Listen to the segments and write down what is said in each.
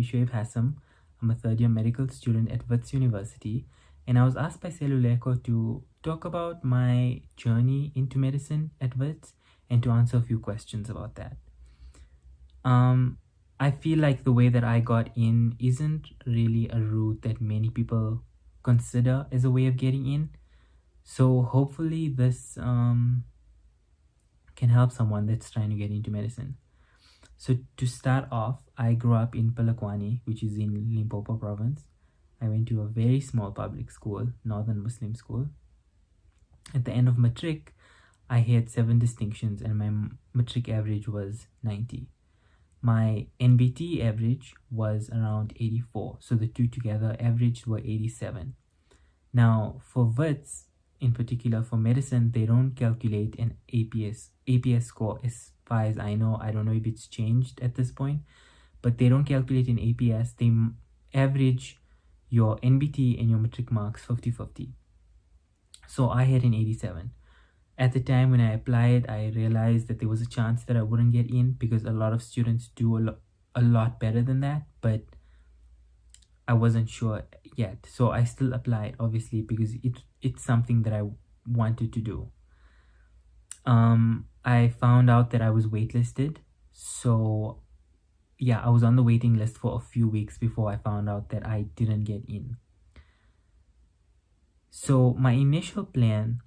is Shuayb. I'm a third year medical student at Wits University, and I was asked by Seluleko to talk about my journey into medicine at Wits and to answer a few questions about that. I feel like the way that I got in isn't really a route that many people consider as a way of getting in. So hopefully this can help someone that's trying to get into medicine. So to start off, I grew up in Polokwane, which is in Limpopo province. I went to a very small public school, Northern Muslim school. At the end of matric, I had 7 distinctions and my matric average was 90. My NBT average was around 84, so the two together averaged were 87. Now, for Wits, in particular for medicine, they don't calculate an APS score as far as I know. I don't know if it's changed at this point, but they don't calculate an APS. They average your NBT and your matric marks 50-50. So I had an 87. At the time when I applied, I realized that there was a chance that I wouldn't get in because a lot of students do a lot better than that, but I wasn't sure yet. So I still applied, obviously, because it's something that I wanted to do. I found out that I was waitlisted. So yeah, I was on the waiting list for a few weeks before I found out that I didn't get in. So my initial plan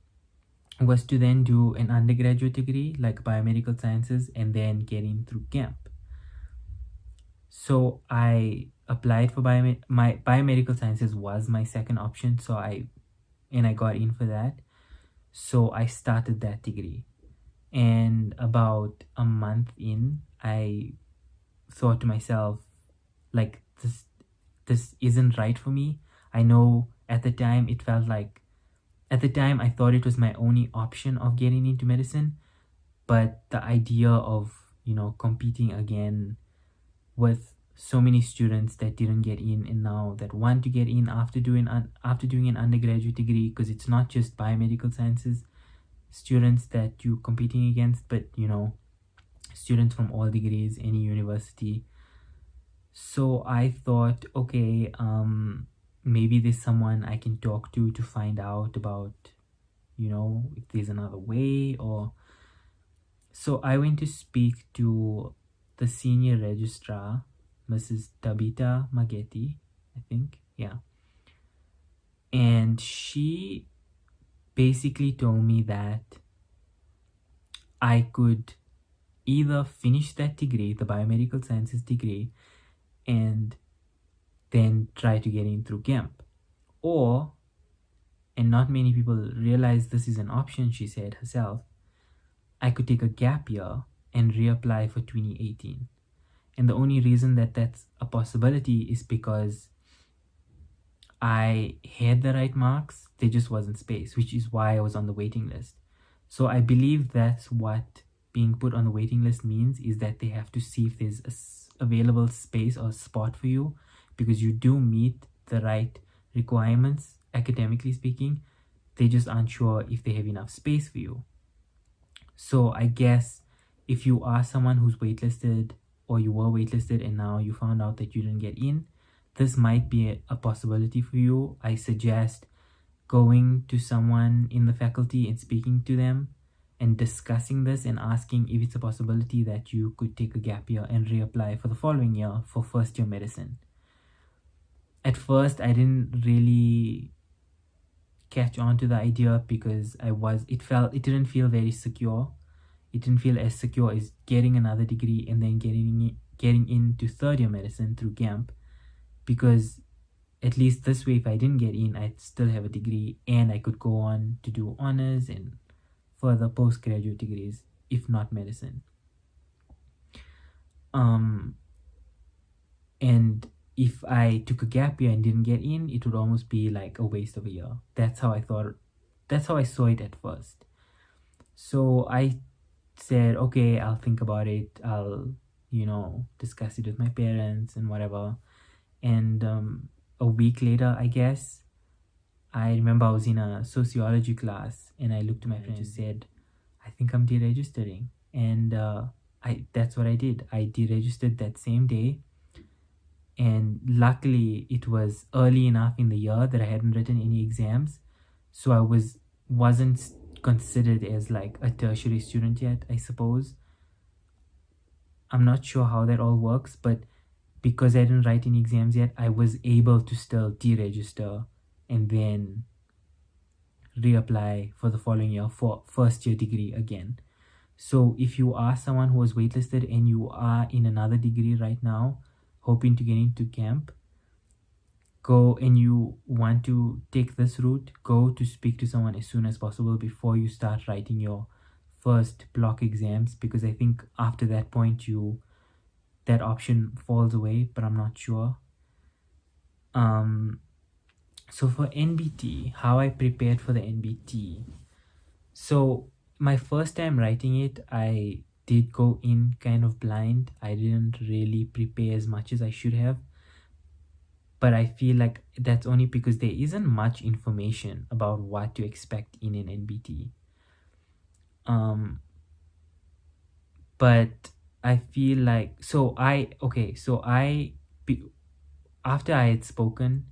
was to then do an undergraduate degree like biomedical sciences and then get in through GEMP. So I applied for my biomedical sciences was my second option, so I got in for that. So I started that degree, and about a month in, I thought to myself, like, this isn't right for me. I know at the time I thought it was my only option of getting into medicine, but the idea of, competing again with so many students that didn't get in and now that want to get in after doing an undergraduate degree, because it's not just biomedical sciences students that you're competing against, but students from all degrees, any university. So I thought, okay, maybe there's someone I can talk to find out about, if there's another way. Or so I went to speak to the senior registrar, Mrs. Tabita Mageti, I think. Yeah. And she basically told me that I could either finish that degree, the biomedical sciences degree, and then try to get in through GEMP. Or, and not many people realize this is an option, she said herself, I could take a gap year and reapply for 2018. And the only reason that that's a possibility is because I had the right marks, there just wasn't space, which is why I was on the waiting list. So I believe that's what being put on the waiting list means, is that they have to see if there's a available space or spot for you, because you do meet the right requirements, academically speaking. They just aren't sure if they have enough space for you. So I guess if you are someone who's waitlisted, or you were waitlisted and now you found out that you didn't get in, this might be a possibility for you. I suggest going to someone in the faculty and speaking to them and discussing this and asking if it's a possibility that you could take a gap year and reapply for the following year for first year medicine. At first, I didn't really catch on to the idea because it didn't feel very secure. It didn't feel as secure as getting another degree and then getting into third year medicine through GEMP, because at least this way, if I didn't get in, I'd still have a degree and I could go on to do honors and further postgraduate degrees, if not medicine. And if I took a gap year and didn't get in, it would almost be like a waste of a year. That's how I saw it at first. So I said, okay, I'll think about it. I'll, discuss it with my parents and whatever. And a week later, I guess, I remember I was in a sociology class and I looked at my friend and said, I think I'm deregistering. And that's what I did. I deregistered that same day. And luckily it was early enough in the year that I hadn't written any exams, so I wasn't considered as like a tertiary student yet, I suppose. I'm not sure how that all works, but because I didn't write any exams yet, I was able to still deregister and then reapply for the following year for first year degree again. So if you are someone who was waitlisted and you are in another degree right now, hoping to get into GEMP, go and you want to take this route, go to speak to someone as soon as possible before you start writing your first block exams, because I think after that point that option falls away, but I'm not sure. So for NBT, how I prepared for the NBT. So my first time writing it, I did go in kind of blind. I didn't really prepare as much as I should have. But I feel like that's only because there isn't much information about what to expect in an NBT. But I feel like after I had spoken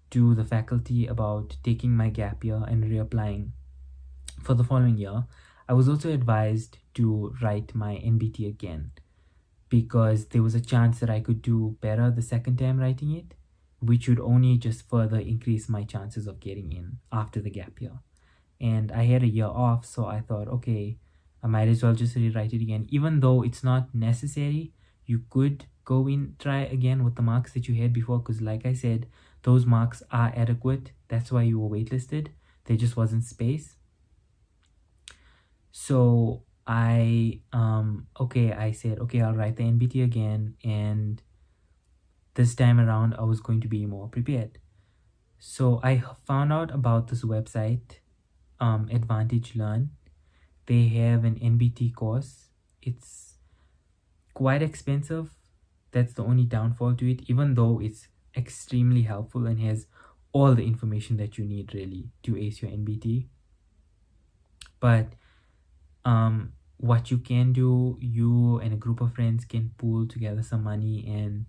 to the faculty about taking my gap year and reapplying for the following year, I was also advised to write my NBT again, because there was a chance that I could do better the second time writing it, which would only just further increase my chances of getting in after the gap year. And I had a year off, so I thought, okay, I might as well just rewrite it again. Even though it's not necessary, you could go in, try again with the marks that you had before, because like I said, those marks are adequate. That's why you were waitlisted. There just wasn't space. So I said, okay, I'll write the NBT again, and this time around I was going to be more prepared. So I found out about this website, Advantage Learn. They have an NBT course. It's quite expensive. That's the only downfall to it, even though it's extremely helpful and has all the information that you need really to ace your NBT. But what you can do, you and a group of friends can pool together some money and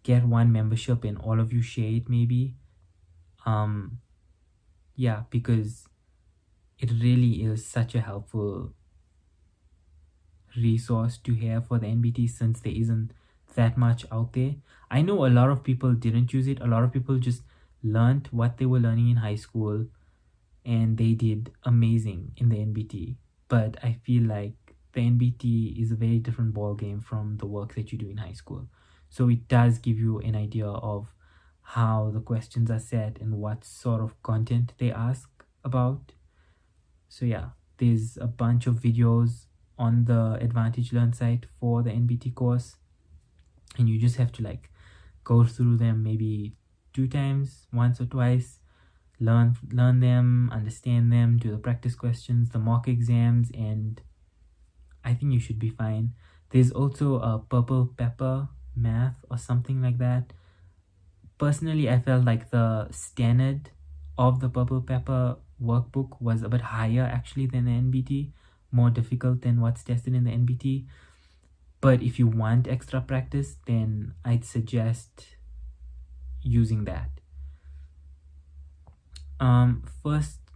get one membership and all of you share it maybe. Yeah, because it really is such a helpful resource to have for the NBT, since there isn't that much out there. I know a lot of people didn't use it. A lot of people just learned what they were learning in high school and they did amazing in the NBT. But I feel like the NBT is a very different ball game from the work that you do in high school. So it does give you an idea of how the questions are set and what sort of content they ask about. So yeah, there's a bunch of videos on the Advantage Learn site for the NBT course, and you just have to like go through them maybe 2 times, once or twice, learn them, understand them, do the practice questions, the mock exams, and I think you should be fine. There's also a purple pepper math or something like that. Personally, I felt like the standard of the purple pepper workbook was a bit higher actually than the NBT, more difficult than what's tested in the NBT. But if you want extra practice, then I'd suggest using that.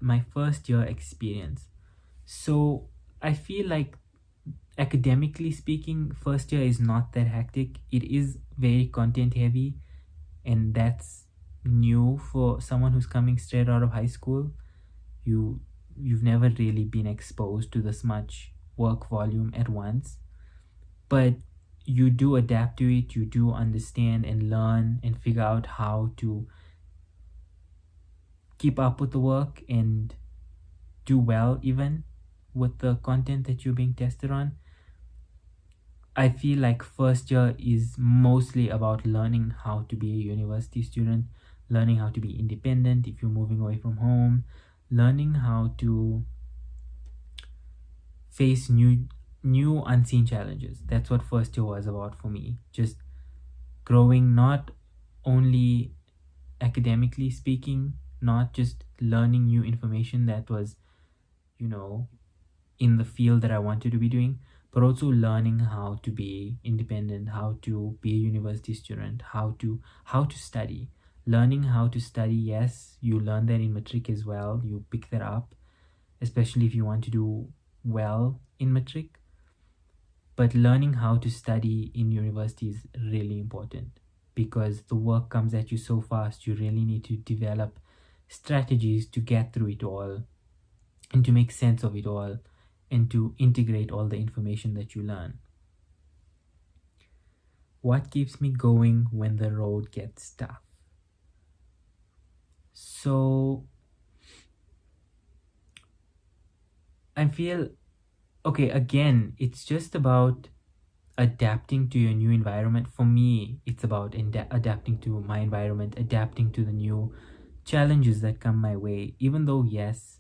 My first year experience. So I feel like academically speaking, first year is not that hectic. It is very content heavy, and that's new for someone who's coming straight out of high school. You've never really been exposed to this much work volume at once, but you do adapt to it. You do understand and learn and figure out how to keep up with the work and do well even with the content that you're being tested on. I feel like first year is mostly about learning how to be a university student, learning how to be independent if you're moving away from home, learning how to face new unseen challenges. That's what first year was about for me. Just growing, not only academically speaking, not just learning new information that was, in the field that I wanted to be doing, but also learning how to be independent, how to be a university student, how to study. Learning how to study, yes, you learn that in matric as well. You pick that up, especially if you want to do well in matric. But learning how to study in university is really important because the work comes at you so fast. You really need to develop strategies to get through it all and to make sense of it all and to integrate all the information that you learn. What keeps me going when the road gets tough? So I feel, okay, again, it's just about adapting to your new environment. For me, it's about adapting to my environment, adapting to the new challenges that come my way. Even though, yes,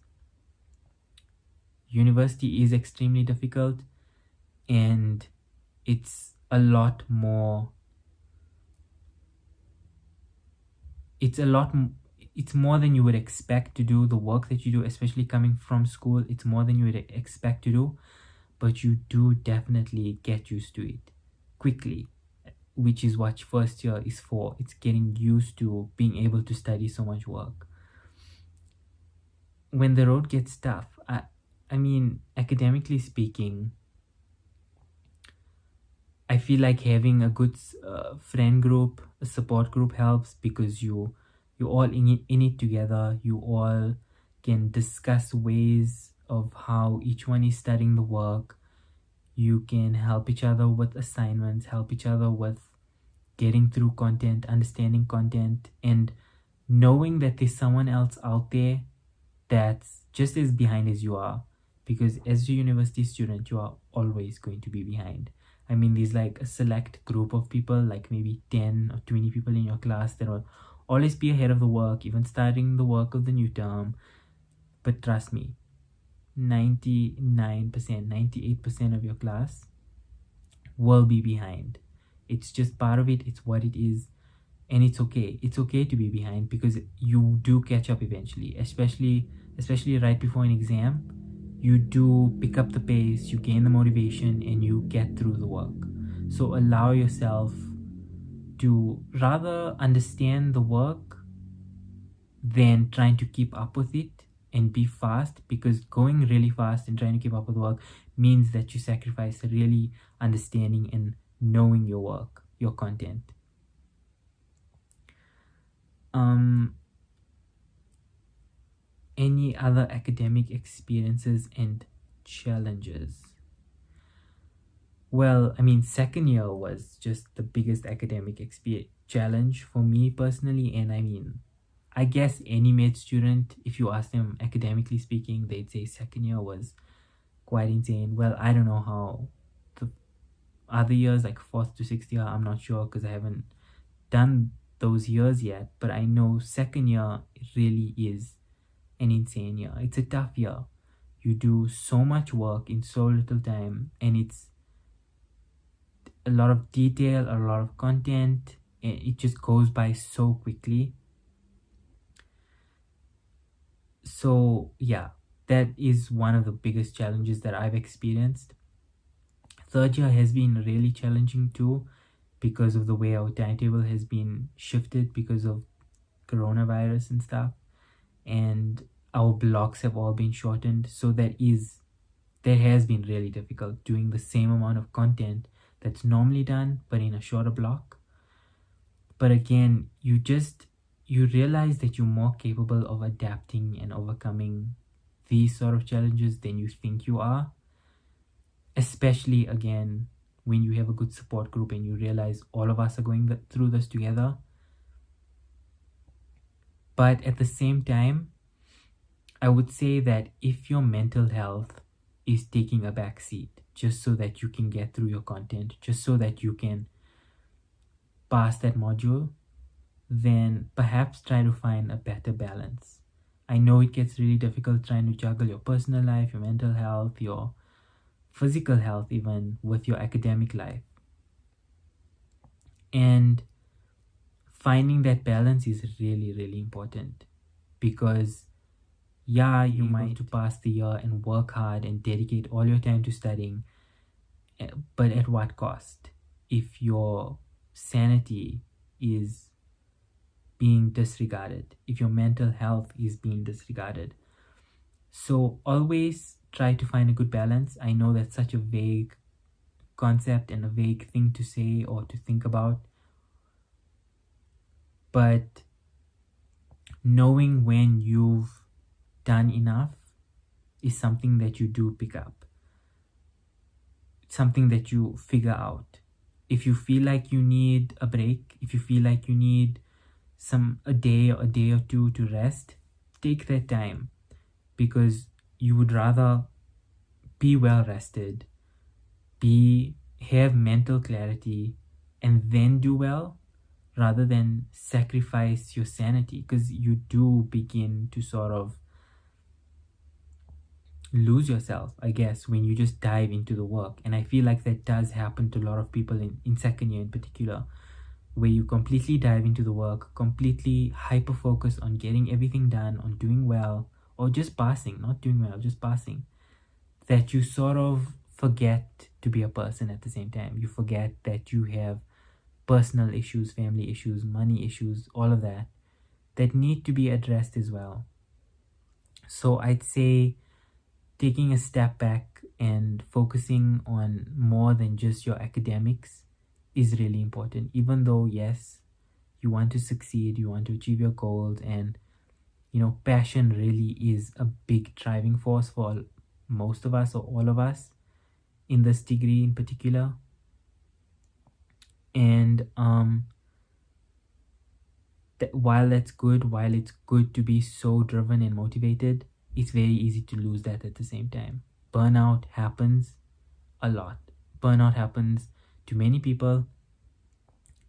university is extremely difficult and it's a lot more, it's a lot, it's more than you would expect to do. The work that you do, especially coming from school, it's more than you would expect to do, but you do definitely get used to it quickly, which is what first year is for. It's getting used to being able to study so much work. When the road gets tough, I mean, academically speaking, I feel like having a good friend group, a support group helps because you all in it together. You all can discuss ways of how each one is studying the work. You can help each other with assignments, help each other with getting through content, understanding content, and knowing that there's someone else out there that's just as behind as you are. Because as a university student, you are always going to be behind. I mean, there's like a select group of people, like maybe 10 or 20 people in your class that will always be ahead of the work, even starting the work of the new term. But trust me, 99%, 98% of your class will be behind. It's just part of it, it's what it is, and it's okay. It's okay to be behind because you do catch up eventually, especially right before an exam. You do pick up the pace, you gain the motivation, and you get through the work. So allow yourself to rather understand the work than trying to keep up with it and be fast, because going really fast and trying to keep up with work means that you sacrifice really understanding and knowing your work, your content. Any other academic experiences and challenges? Well, I mean, second year was just the biggest academic challenge for me personally, and I mean, I guess any med student, if you ask them academically speaking, they'd say second year was quite insane. Well, I don't know how the other years, like fourth to sixth year, I'm not sure because I haven't done those years yet, but I know second year really is an insane year. It's a tough year. You do so much work in so little time, and it's a lot of detail, a lot of content, and it just goes by so quickly. So yeah, that is one of the biggest challenges that I've experienced. Third year has been really challenging too because of the way our timetable has been shifted because of coronavirus and stuff, and our blocks have all been shortened. So that has been really difficult doing the same amount of content that's normally done but in a shorter block. But again, you realize that you're more capable of adapting and overcoming these sort of challenges than you think you are, especially again when you have a good support group and you realize all of us are going through this together. But at the same time, I would say that if your mental health is taking a back seat just so that you can get through your content, just so that you can pass that module, then perhaps try to find a better balance. I know it gets really difficult trying to juggle your personal life, your mental health, your physical health, even with your academic life. And finding that balance is really, really important because, yeah, you might to pass the year and work hard and dedicate all your time to studying, but at what cost? If your sanity is being disregarded, if your mental health is being disregarded. So always try to find a good balance. I know that's such a vague concept and a vague thing to say or to think about, but knowing when you've done enough is something that you do pick up. It's something that you figure out. If you feel like you need a break, if you feel like you need a day or two to rest, take that time, because you would rather be well rested, be have mental clarity, and then do well, rather than sacrifice your sanity, because you do begin to sort of lose yourself, I guess, when you just dive into the work. And I feel like that does happen to a lot of people in second year in particular, where you completely dive into the work, completely hyper focus on getting everything done, on doing well, or just passing, not doing well, just passing, that you sort of forget to be a person at the same time. You forget that you have personal issues, family issues, money issues, all of that need to be addressed as well. So I'd say taking a step back and focusing on more than just your academics is really important. Even though, yes, you want to succeed, you want to achieve your goals, and passion really is a big driving force for most of us or all of us in this degree in particular. And while it's good to be so driven and motivated, it's very easy to lose that at the same time. Burnout happens a lot. Burnout happens to many people,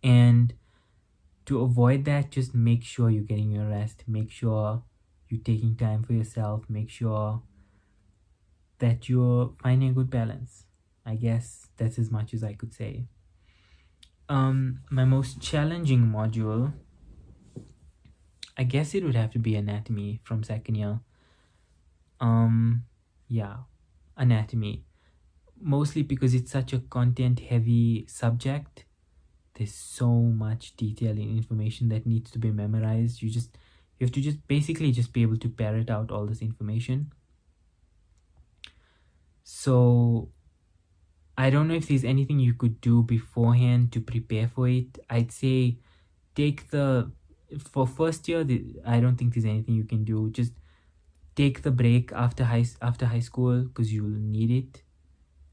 and to avoid that, just make sure you're getting your rest, make sure you're taking time for yourself, make sure that you're finding a good balance. I guess that's as much as I could say. My most challenging module, I guess it would have to be anatomy from second year. Yeah, anatomy. Mostly because it's such a content heavy subject. There's so much detail and information that needs to be memorized. You have to just basically just be able to parrot out all this information. So I don't know if there's anything you could do beforehand to prepare for it. I'd say for first year, I don't think there's anything you can do. Just take the break after high school, because you'll need it,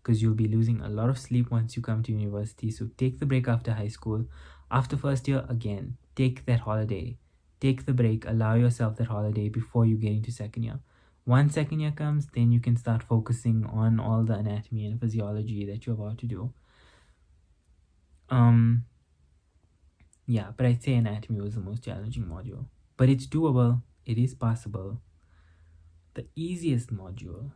because you'll be losing a lot of sleep once you come to university. So take the break after high school. After first year, again, take that holiday. Take the break, allow yourself that holiday before you get into second year. Once second year comes, then you can start focusing on all the anatomy and physiology that you're about to do. Yeah, but I'd say anatomy was the most challenging module. But it's doable, it is possible. The easiest module,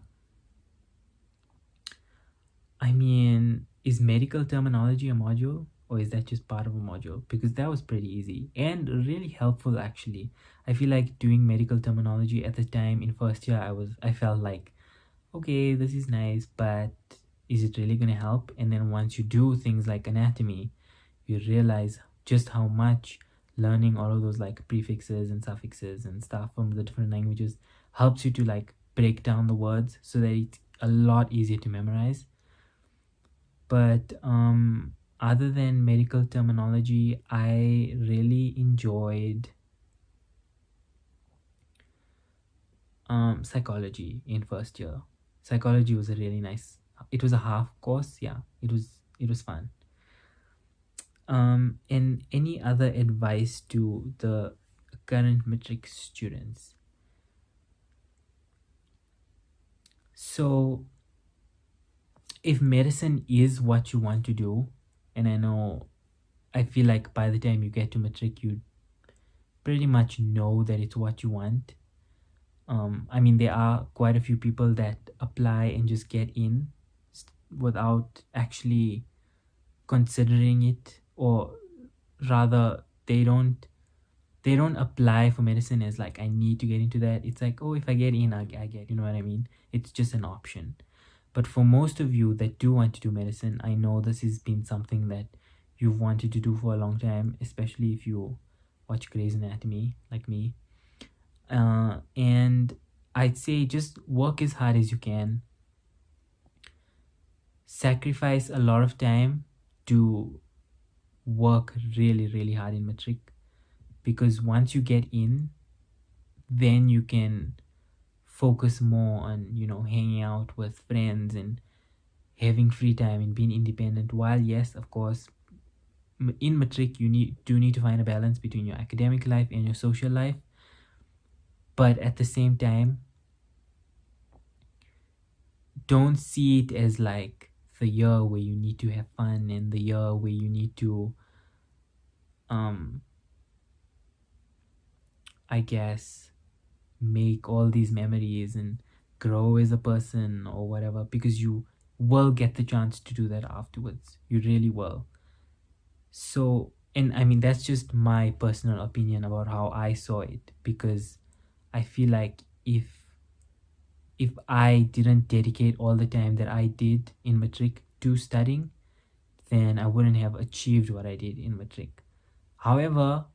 I mean, is medical terminology a module, or is that just part of a module? Because that was pretty easy and really helpful, actually. I feel like doing medical terminology at the time in first year, I felt like, okay, this is nice, but is it really going to help? And then once you do things like anatomy, you realize just how much learning all of those like prefixes and suffixes and stuff from the different languages helps you to like break down the words so that it's a lot easier to memorize. But other than medical terminology, I really enjoyed psychology in first year. Psychology was a really nice, it was a half course. Yeah, it was fun. And any other advice to the current matric students? So if medicine is what you want to do, and I feel like by the time you get to matric, you pretty much know that it's what you want. I mean, there are quite a few people that apply and just get in without actually considering it, or rather they don't apply for medicine as like, I need to get into that. It's like, oh, if I get in, I get, you know what I mean? It's just an option. But for most of you that do want to do medicine, I know this has been something that you've wanted to do for a long time, especially if you watch Grey's Anatomy like me. And I'd say just work as hard as you can, sacrifice a lot of time to work really, really hard in matric, because once you get in, then you can focus more on, hanging out with friends and having free time and being independent. While yes, of course, in matric you need to find a balance between your academic life and your social life, but at the same time, don't see it as like the year where you need to have fun and the year where you need to I guess make all these memories and grow as a person or whatever, because you will get the chance to do that afterwards. You really will. So, and I mean, that's just my personal opinion about how I saw it, because I feel like if I didn't dedicate all the time that I did in matric to studying, then I wouldn't have achieved what I did in matric. However,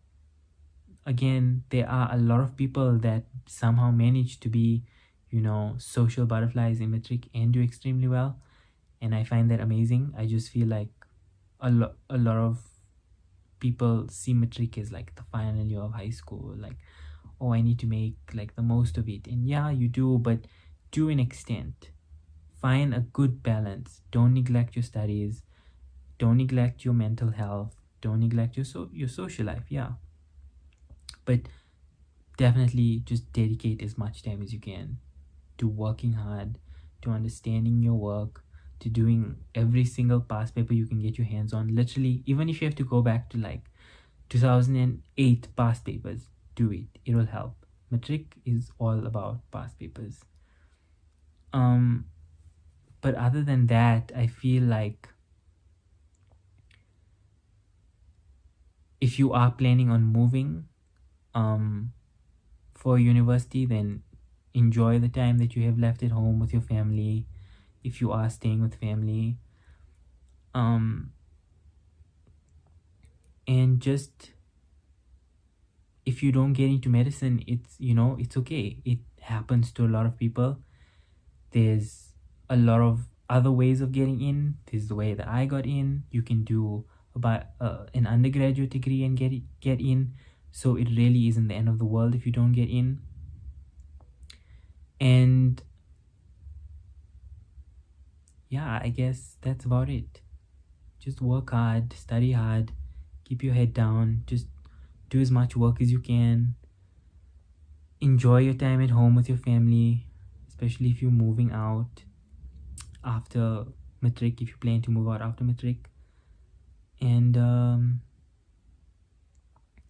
again, there are a lot of people that somehow manage to be, social butterflies in matric and do extremely well, and I find that amazing. I just feel like a lot of people see matric as like the final year of high school, like, oh, I need to make like the most of it. And yeah, you do, but to an extent. Find a good balance. Don't neglect your studies. Don't neglect your mental health. Don't neglect your social life. Yeah, but definitely just dedicate as much time as you can to working hard, to understanding your work, to doing every single past paper you can get your hands on. Literally, even if you have to go back to like 2008 past papers, do it. It will help. Matric is all about past papers. But other than that, I feel like if you are planning on moving for university, then enjoy the time that you have left at home with your family, if you are staying with family. And just, if you don't get into medicine, it's okay. It happens to a lot of people. There's a lot of other ways of getting in. There's the way that I got in. You can do about an undergraduate degree and get in. So it really isn't the end of the world if you don't get in. And yeah, I guess that's about it. Just work hard, study hard, keep your head down, just do as much work as you can. Enjoy your time at home with your family, especially if you're moving out after matric, if you plan to move out after matric. And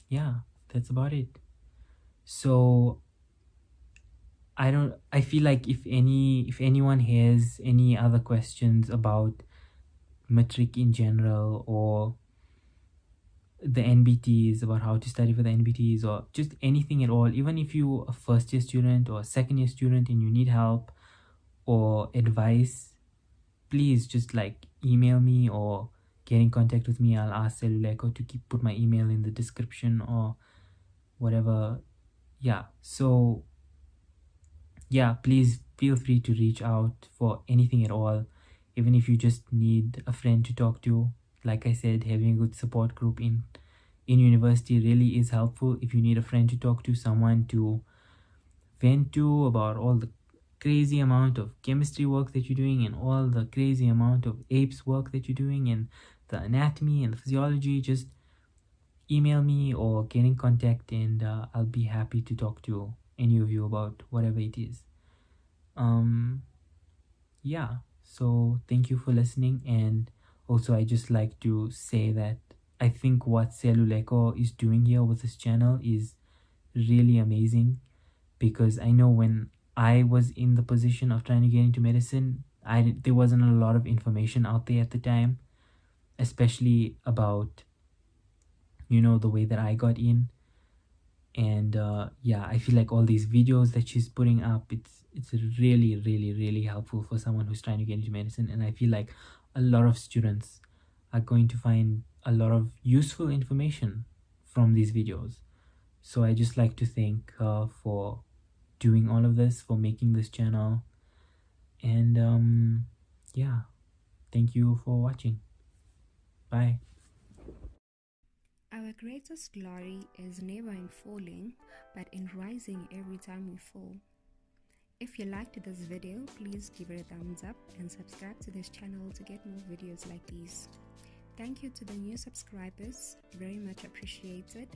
yeah, that's about it. So I feel like if anyone has any other questions about matric in general, or the NBTs, about how to study for the NBTs, or just anything at all, even if you're a first year student or a second year student and you need help or advice, please just like email me or get in contact with me. I'll ask Seluleko to put my email in the description or whatever. Yeah, so yeah, please feel free to reach out for anything at all, even if you just need a friend to talk to. Like I said, having a good support group in university really is helpful. If you need a friend to talk to, someone to vent to about all the crazy amount of chemistry work that you're doing and all the crazy amount of apes work that you're doing and the anatomy and the physiology, just email me or get in contact, and I'll be happy to talk to any of you about whatever it is. Yeah, so thank you for listening. And also, I just like to say that I think what Seluleko is doing here with this channel is really amazing, because I know when I was in the position of trying to get into medicine, there wasn't a lot of information out there at the time, especially about the way that I got in. And yeah, I feel like all these videos that she's putting up, it's really really really helpful for someone who's trying to get into medicine. And I feel like a lot of students are going to find a lot of useful information from these videos. So I just like to thank her for doing all of this, for making this channel. And yeah, thank you for watching. Bye. Our greatest glory is never in falling, but in rising every time we fall. If you liked this video, please give it a thumbs up and subscribe to this channel to get more videos like these. Thank you to the new subscribers, very much appreciated.